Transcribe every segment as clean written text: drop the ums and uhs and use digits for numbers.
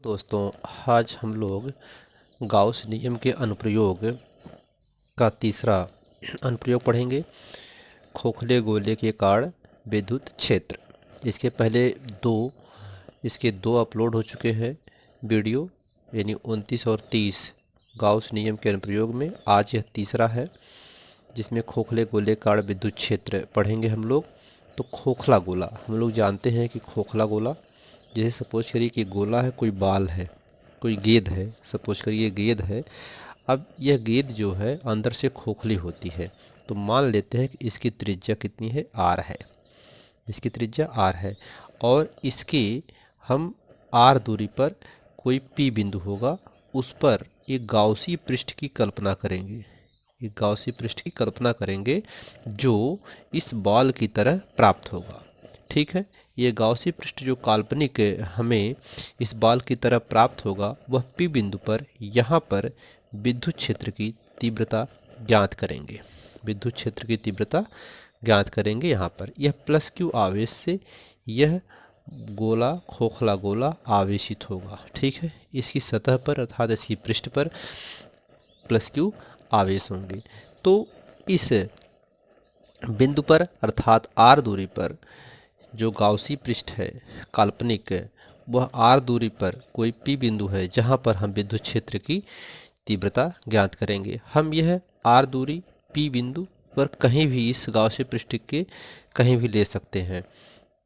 दोस्तों, आज हम लोग गाउस नियम के अनुप्रयोग का तीसरा अनुप्रयोग पढ़ेंगे। खोखले गोले के कारण विद्युत क्षेत्र। इसके पहले दो अपलोड हो चुके हैं वीडियो, यानी 29 और 30 गाउस नियम के अनुप्रयोग में। आज यह तीसरा है जिसमें खोखले गोले का कारण विद्युत क्षेत्र पढ़ेंगे हम लोग। तो खोखला गोला हम लोग जानते हैं कि खोखला गोला, जैसे सपोज करिए कि गोला है, कोई बाल है, कोई गेंद है, सपोज करिए गेंद है। अब यह गेंद जो है अंदर से खोखली होती है, तो मान लेते हैं कि इसकी त्रिज्या कितनी है, आर है। इसकी त्रिज्या आर है और इसके हम आर दूरी पर कोई पी बिंदु होगा, उस पर एक गाउसी पृष्ठ की कल्पना करेंगे। एक गाउसी पृष्ठ की कल्पना करेंगे जो इस बॉल की तरह प्राप्त होगा। ठीक है, ये गाउसी पृष्ठ जो काल्पनिक हमें इस बॉल की तरह प्राप्त होगा, वह पी बिंदु पर यहाँ पर विद्युत क्षेत्र की तीव्रता ज्ञात करेंगे। विद्युत क्षेत्र की तीव्रता ज्ञात करेंगे यहाँ पर। यह प्लस क्यू आवेश से यह गोला, खोखला गोला आवेशित होगा। ठीक है, इसकी सतह पर अर्थात इसकी पृष्ठ पर प्लस क्यू आवेश होंगे। तो इस बिंदु पर अर्थात आर दूरी पर जो गाउसी पृष्ठ है काल्पनिक, वह आर दूरी पर कोई पी बिंदु है जहां पर हम विद्युत क्षेत्र की तीव्रता ज्ञात करेंगे। हम यह आर दूरी पी बिंदु पर कहीं भी इस गाउसी पृष्ठ के कहीं भी ले सकते हैं।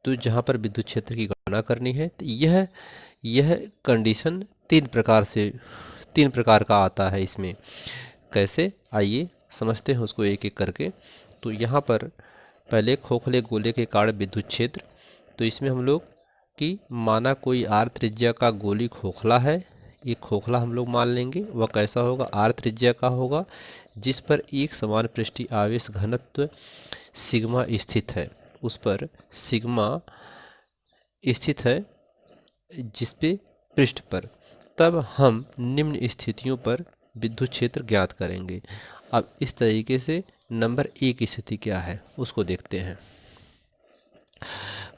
तो जहां पर विद्युत क्षेत्र की गणना करनी है, तो यह कंडीशन तीन प्रकार का आता है। इसमें कैसे, आइए समझते हैं उसको एक एक करके। तो यहाँ पर पहले खोखले गोले के कारण विद्युत क्षेत्र। तो इसमें हम लोग कि माना कोई आर त्रिज्या का गोली खोखला है, ये खोखला हम लोग मान लेंगे। वह कैसा होगा, आर त्रिज्या का होगा, जिस पर एक समान पृष्ठीय आवेश घनत्व सिग्मा स्थित है। उस पर सिग्मा स्थित है जिस पे पृष्ठ पर। तब हम निम्न स्थितियों पर विद्युत क्षेत्र ज्ञात करेंगे। अब इस तरीके से नंबर ए की स्थिति क्या है उसको देखते हैं।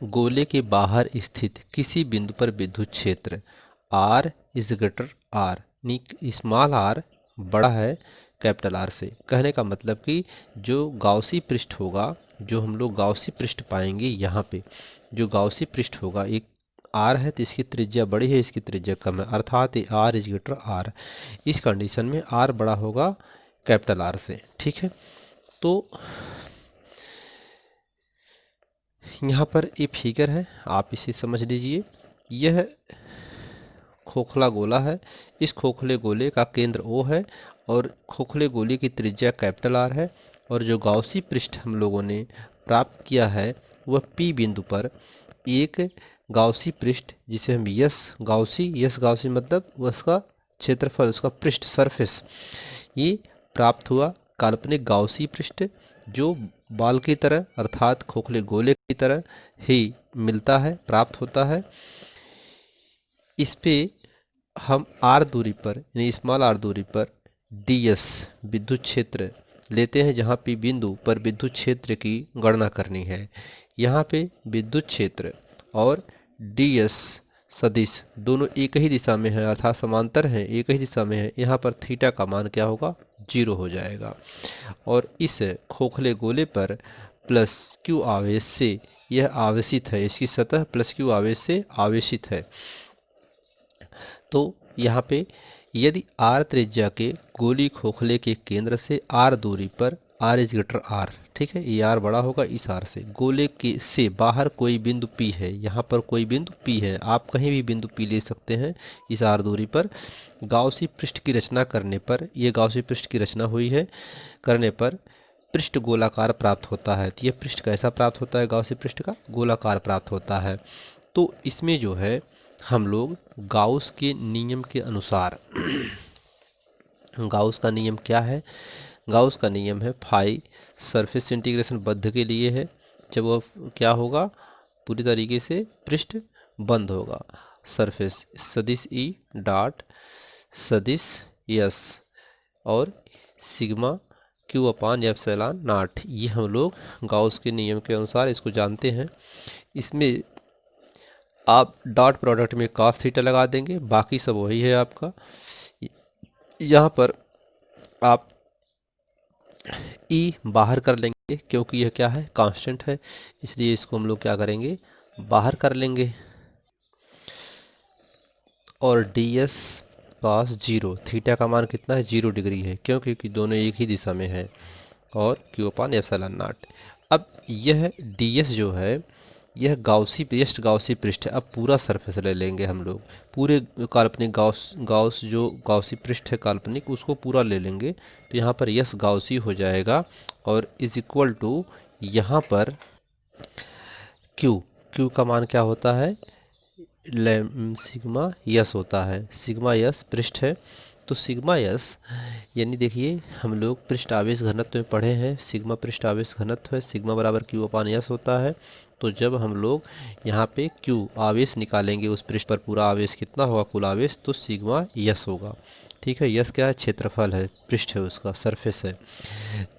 गोले के बाहर स्थित किसी बिंदु पर विद्युत क्षेत्र R is greater R, small R बड़ा है कैपिटल आर से। कहने का मतलब कि जो गाउसी पृष्ठ होगा, जो हम लोग गाउसी पृष्ठ पाएंगे यहाँ पे, जो गाउसी पृष्ठ होगा, एक आर है तो इसकी त्रिज्या बड़ी है, इसकी त्रिज्या कम है, अर्थात आर इज ग्रेटर आर। इस कंडीशन में आर बड़ा होगा कैपिटल आर से। ठीक है, तो यहाँ पर ये फिगर है, आप इसे समझ लीजिए। यह खोखला गोला है, इस खोखले गोले का केंद्र O है और खोखले गोले की त्रिज्या कैपिटल आर है। और जो गाउसी पृष्ठ हम लोगों ने प्राप्त किया है वह P बिंदु पर एक गाउसी पृष्ठ, जिसे हम यस गाउसी मतलब उसका क्षेत्रफल, उसका पृष्ठ सरफेस, ये प्राप्त हुआ काल्पनिक गाउसी पृष्ठ जो बॉल की तरह अर्थात खोखले गोले की तरह ही मिलता है, प्राप्त होता है। इस पे हम आर दूरी पर यानी स्मॉल आर दूरी पर ds विद्युत क्षेत्र लेते हैं, जहाँ पी बिंदु पर विद्युत क्षेत्र की गणना करनी है। यहाँ पे विद्युत क्षेत्र और ds सदिश दोनों एक ही दिशा में है, अर्थात समांतर हैं, एक ही दिशा में है। यहाँ पर थीटा का मान क्या होगा, 0 हो जाएगा। और इस खोखले गोले पर प्लस क्यू आवेश से यह आवेशित है, इसकी सतह प्लस क्यू आवेश से आवेशित है। तो यहाँ पे यदि आर त्रिज्या के गोली खोखले के केंद्र से आर दूरी पर आर इज ग्रेटर आर, ठीक है, ये आर बड़ा होगा इस आर से, गोले के से बाहर कोई बिंदु पी है, यहाँ पर कोई बिंदु पी है, आप कहीं भी बिंदु पी ले सकते हैं इस आर दूरी पर। गाउसी पृष्ठ की रचना करने पर, ये गाउसी पृष्ठ की रचना हुई है, करने पर पृष्ठ गोलाकार प्राप्त होता है। तो यह पृष्ठ कैसा प्राप्त होता है, गाउसी पृष्ठ का गोलाकार प्राप्त होता है। तो इसमें जो है हम लोग गाउस के नियम के अनुसार गाउस का नियम क्या है, गाउस का नियम है फाई सरफेस इंटीग्रेशन बद्ध के लिए है, जब वह क्या होगा, पूरी तरीके से पृष्ठ बंद होगा। सरफेस सदिश ई डॉट सदिश यस और sigma Q upon epsilon not, ये हम लोग गाउस के नियम के अनुसार इसको जानते हैं। इसमें आप डॉट प्रोडक्ट में cos थीटा लगा देंगे, बाकी सब वही है आपका। यहाँ पर आप ई बाहर कर लेंगे क्योंकि यह क्या है, कांस्टेंट है, इसलिए इसको हम लोग क्या करेंगे, बाहर कर लेंगे। और D S cos zero, theta का मान कितना है, 0 डिग्री है, क्यों, क्योंकि दोनों एक ही दिशा में है। और क्यू अपान एप्सिलॉन नॉट। अब यह डी एस जो है, यह गाउसी पृष्ठ, गाउसी पृष्ठ है। अब पूरा सरफेस ले लेंगे हम लोग, पूरे काल्पनिक गाउस जो गाउसी पृष्ठ है काल्पनिक, उसको पूरा ले लेंगे। तो यहाँ पर यस गाउसी हो जाएगा और इज इक्वल टू यहाँ पर क्यू, क्यू का मान क्या होता है, सिग्मा यस होता है। सिग्मा यस पृष्ठ है, तो सिग्मा यस यानी देखिए हम लोग पृष्ठ आवेश घनत्व में पढ़े हैं, सिग्मा पृष्ठ आवेश घनत्व है, सिग्मा बराबर क्यू अपान यस होता है। तो जब हम लोग यहाँ पे क्यू आवेश निकालेंगे उस पृष्ठ पर, पूरा आवेश कितना होगा, कुल आवेश, तो सिग्मा यस होगा। ठीक है, यस क्या है, क्षेत्रफल है, पृष्ठ है उसका, सरफेस है।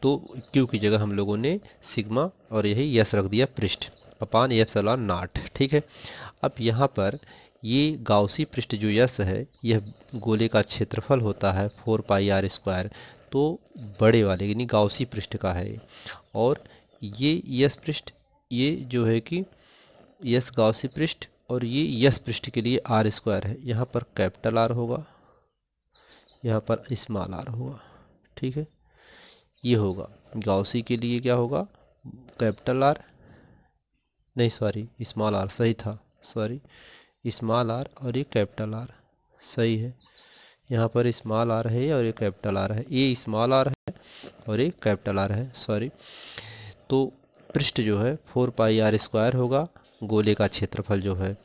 तो क्यू की जगह हम लोगों ने सिग्मा और यही यस रख दिया, पृष्ठ अपान एप्सिलॉन नॉट। ठीक है, अब यहाँ पर ये गाउसी पृष्ठ जो यस है, यह गोले का क्षेत्रफल होता है 4 पाई आर स्क्वायर, तो बड़े वाले यानी गाउसी पृष्ठ का है। और ये यस पृष्ठ, ये जो है कि यस गाउसी पृष्ठ, और ये यस पृष्ठ के लिए आर स्क्वायर है, यहाँ पर कैपिटल आर होगा, यहाँ पर स्मॉल आर होगा। ठीक है, ये होगा गाउसी के लिए क्या होगा, कैपिटल आर, नहीं सॉरी स्मॉल आर सही था, सॉरी स्मॉल आर और ये कैपिटल आर सही है। यहाँ पर स्मॉल आर है और ये कैपिटल आर है, ये स्मॉल आर है और ये कैपिटल आर है, सॉरी। तो पृष्ठ जो है 4 पाई आर स्क्वायर होगा, गोले का क्षेत्रफल जो है।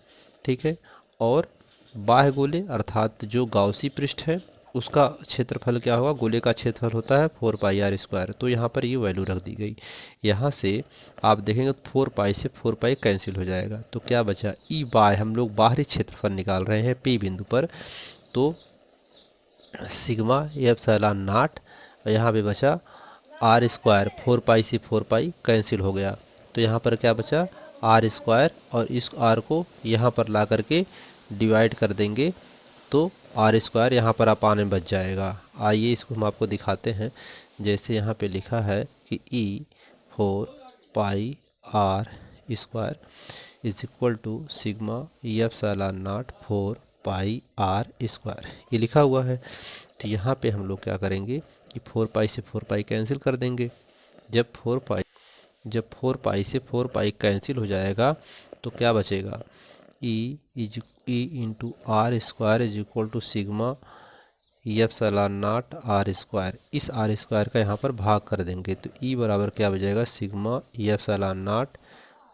ठीक है, और बाह्य गोले अर्थात जो गाउसी पृष्ठ है उसका क्षेत्रफल क्या होगा, गोले का क्षेत्रफल होता है 4 पाई आर स्क्वायर। तो यहाँ पर ये वैल्यू रख दी गई। यहाँ से आप देखेंगे 4 पाई से 4 पाई कैंसिल हो जाएगा, तो क्या बचा, ई बाय, हम लोग बाहरी क्षेत्रफल निकाल रहे हैं पी बिंदु पर, तो सिग्मा एप्सिलॉन नॉट, यहाँ पे बचा आर स्क्वायर, 4 पाई से 4 पाई कैंसिल हो गया, तो यहाँ पर क्या बचा, आर स्क्वायर, और इस आर को यहाँ पर ला करके डिवाइड कर देंगे, तो आर स्क्वायर यहाँ पर अपान में बच जाएगा। आइए इसको हम आपको दिखाते हैं। जैसे यहाँ पे लिखा है कि E 4 pi R square is equal to sigma epsilon naught 4 pi R square, ये लिखा हुआ है। तो यहाँ पे हम लोग क्या करेंगे कि 4 पाई से 4 पाई कैंसिल कर देंगे। जब 4 पाई से 4 पाई कैंसिल हो जाएगा तो क्या बचेगा, E into R square is equal to sigma epsilon naught R square, इस आर स्क्वायर का यहाँ पर भाग कर देंगे, तो ई बराबर क्या बचेगा, sigma epsilon naught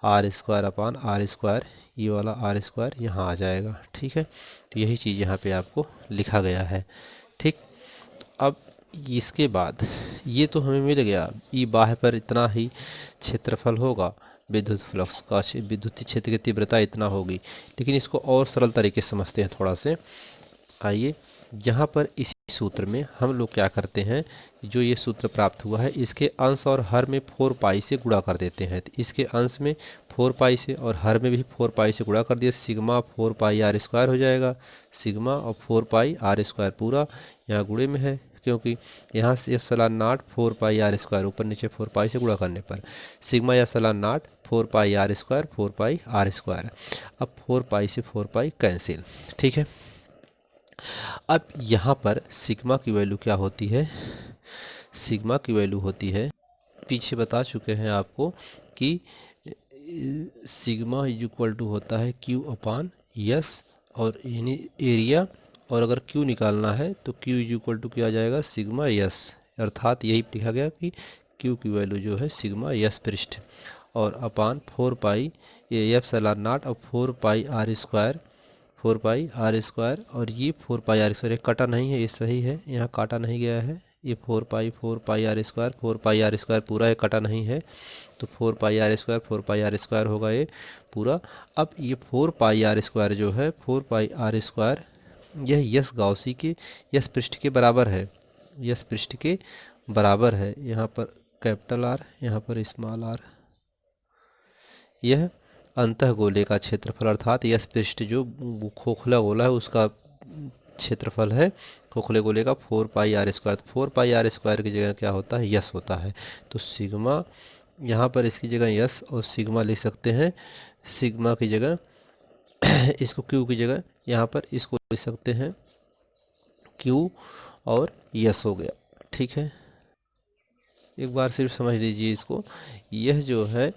R square upon R square, ये वाला आर स्क्वायर यहाँ आ जाएगा। ठीक है, तो यही चीज़ यहाँ पे आपको लिखा गया है। ठीक, अब इसके बाद ये तो हमें मिल गया, ई बाह्य पर इतना ही क्षेत्रफल होगा, विद्युत फ्लक्स का विद्युतीय क्षेत्र की तीव्रता इतना होगी। लेकिन इसको और सरल तरीके से समझते हैं थोड़ा से। आइए, यहाँ पर इसी सूत्र में हम लोग क्या करते हैं, जो ये सूत्र प्राप्त हुआ है इसके अंश और हर में 4 पाई से गुणा कर देते हैं। तो इसके अंश में 4 पाई से और हर में भी 4 पाई से गुणा कर दिया, सिग्मा 4 पाई आर स्क्वायर हो जाएगा। सिग्मा और 4 पाई आर स्क्वायर पूरा यहाँ गुणे में है, क्योंकि यहाँ से epsilon naught 4 pi R square, ऊपर नीचे 4 पाई से गुणा करने पर sigma epsilon naught 4 pi R square, 4 pi R square. अब 4 पाई से 4 पाई कैंसिल। ठीक है, अब यहाँ पर सिग्मा की वैल्यू क्या होती है, सिग्मा की वैल्यू होती है, पीछे बता चुके हैं आपको कि सिग्मा इज इक्वल टू होता है क्यू अपान यस, और यानी एरिया, और अगर क्यू निकालना है तो क्यू इज इक्वल टू क्या आ जाएगा, सिग्मा यस, अर्थात यही लिखा गया कि क्यू की वैल्यू जो है सिग्मा यस पृष्ठ, और अपान 4 पाई एप्सिलॉन नॉट और 4 pi R square, 4 pi R square, और ये 4 पाई आर स्क्वायर, कटा नहीं है, ये सही है, यहाँ काटा नहीं गया है, ये 4 pi R square, 4 pi R square पूरा है, कटा नहीं है, तो 4 pi R square, 4 pi R square होगा ये पूरा। अब ये 4 पाई आर स्क्वायर जो है, 4 पाई आर स्क्वायर, यह यस गाउसी के यस पृष्ठ के बराबर है, यस पृष्ठ के बराबर है। यहाँ पर कैपिटल आर, यहाँ पर स्मॉल आर, यह अंतः गोले का क्षेत्रफल अर्थात यस पृष्ठ जो खोखला गोला है उसका क्षेत्रफल है खोखले गोले का 4πr²। 4πr² की जगह क्या होता है, यस होता है। तो सिग्मा यहाँ पर इसकी जगह यस और सिग्मा लिख सकते हैं। सिग्मा की जगह इसको क्यू की जगह यहाँ पर इसको लिख सकते हैं क्यू और यस हो गया। ठीक है, एक बार सिर्फ समझ लीजिए इसको। यह जो है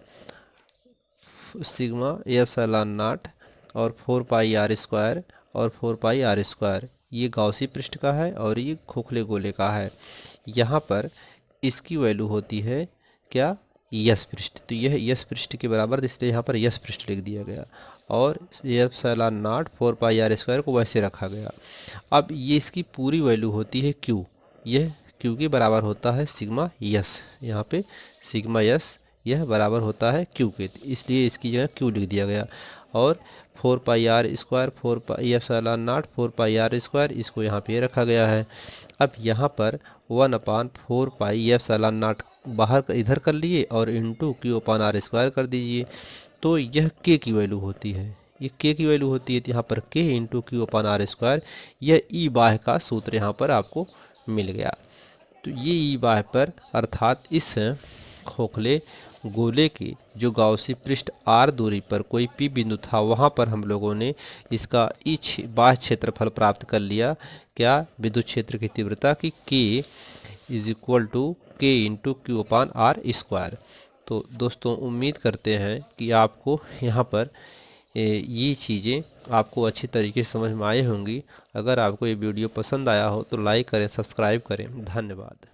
सिग्मा एप्सिलॉन नॉट और 4πr² और 4πr², ये गाउसी पृष्ठ का है और ये खोखले गोले का है। यहाँ पर इसकी वैल्यू होती है क्या, यस पृष्ठ। तो यह यस पृष्ठ के बराबर, इसलिए यहाँ पर यस पृष्ठ लिख दिया गया और एप्सिलॉन नॉट 4πr² को वैसे रखा गया। अब ये इसकी पूरी वैल्यू होती है क्यू, यह क्यू के बराबर होता है सिग्मा यस। यहाँ पे सिग्मा यस यह बराबर होता है क्यू के, इसलिए इसकी जगह क्यू लिख दिया गया। और 4πr², 4π एप्सिलॉन नॉट 4πr², इसको यहाँ पे रखा गया है। अब यहाँ पर 1/4π एप्सिलॉन नॉट बाहर इधर कर लिए और इंटू Q/r² कर दीजिए। तो यह k की वैल्यू होती है, ये k की वैल्यू होती है। तो यहाँ पर k इंटू Q/r², यह ई बाह्य का सूत्र यहाँ पर आपको मिल गया। तो ये ई बाह्य पर अर्थात इस खोखले गोले के जो गाउसी पृष्ठ r दूरी पर कोई p बिंदु था, वहाँ पर हम लोगों ने इसका ई बाह्य क्षेत्रफल प्राप्त कर लिया। क्या, विद्युत क्षेत्र की तीव्रता की k = k इंटू Q/r²। तो दोस्तों उम्मीद करते हैं कि आपको यहाँ पर ये चीज़ें आपको अच्छी तरीके से समझ में आई होंगी। अगर आपको ये वीडियो पसंद आया हो तो लाइक करें, सब्सक्राइब करें। धन्यवाद।